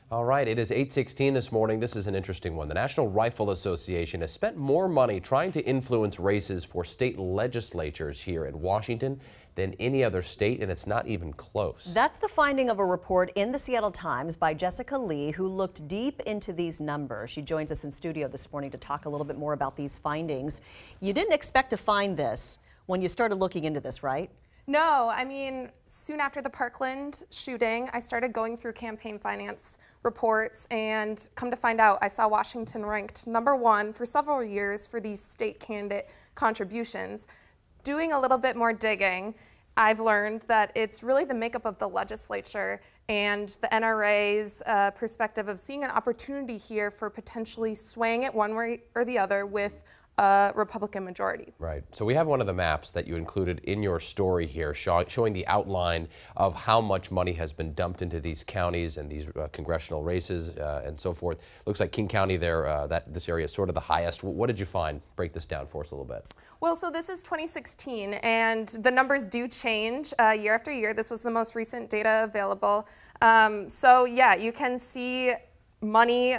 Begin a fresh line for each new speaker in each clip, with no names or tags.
All right, it is 8:16 this morning. This is an interesting one. The National Rifle Association has spent more money trying to influence races for state legislatures here in Washington than any other state, and it's not even close.
That's the finding of a report in the Seattle Times by Jessica Lee, who looked deep into these numbers. She joins us in studio this morning to talk a little bit more about these findings. You didn't expect to find this when you started looking into this, right?
No, I mean, soon after the Parkland shooting, I started going through campaign finance reports, and come to find out, I saw Washington ranked #1 for several years for these state candidate contributions. Doing a little bit more digging, I've learned that it's really the makeup of the legislature and the NRA's perspective of seeing an opportunity here for potentially swaying it one way or the other with a Republican majority.
Right. So we have one of the maps that you included in your story here showing the outline of how much money has been dumped into these counties and these congressional races and so forth. Looks like King County there, this area is sort of the highest. What did you find? Break this down for us a little bit.
Well, so this is 2016, and the numbers do change year after year. This was the most recent data available. So yeah, you can see money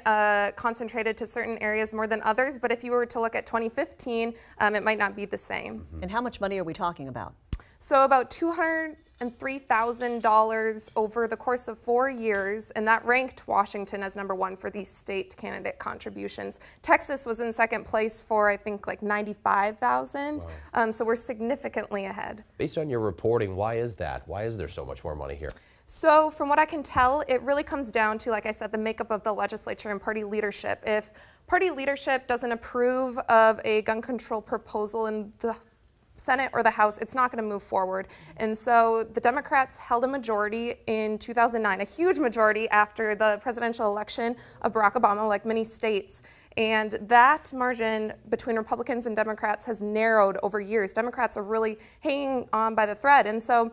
concentrated to certain areas more than others, but if you were to look at 2015, it might not be the same.
And how much money are we talking about?
So about $203,000 over the course of 4 years, and that ranked Washington as #1 for these state candidate contributions. Texas was in second place for, I think, like 95,000. Wow. So we're significantly ahead.
Based on your reporting, why is that? Why is there so much more money here?
So from what I can tell, it really comes down to, like I said, the makeup of the legislature and party leadership. If party leadership doesn't approve of a gun control proposal in the Senate or the House, it's not going to move forward. And so the Democrats held a majority in 2009, a huge majority after the presidential election of Barack Obama, like many states. And that margin between Republicans and Democrats has narrowed over years. Democrats are really hanging on by the thread. And so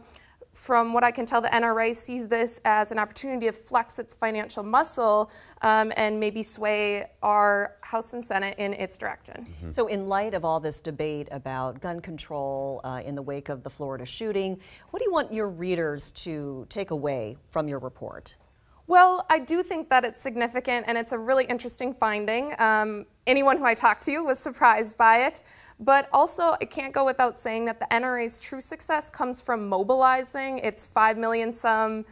from what I can tell, the NRA sees this as an opportunity to flex its financial muscle and maybe sway our House and Senate in its direction.
Mm-hmm. So in light of all this debate about gun control in the wake of the Florida shooting, what do you want your readers to take away from your report?
Well, I do think that it's significant, and it's a really interesting finding. Anyone who I talked to was surprised by it. But also, it can't go without saying that the NRA's true success comes from mobilizing its 5 million some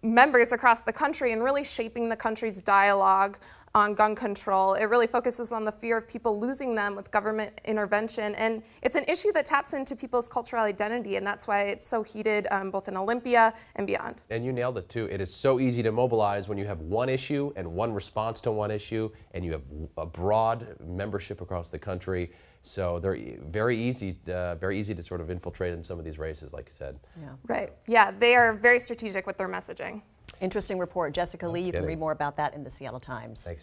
members across the country and really shaping the country's dialogue on gun control. It really focuses on the fear of people losing them with government intervention, and it's an issue that taps into people's cultural identity, and that's why it's so heated both in Olympia and beyond.
And you nailed it too. It is so easy to mobilize when you have one issue and one response to one issue, and you have a broad membership across the country. So they're very easy to sort of infiltrate in some of these races, like you said.
Yeah.
Right. Yeah, they are very strategic with their messaging.
Interesting report. Jessica Lee, you can read more about that in the Seattle Times.
Thanks.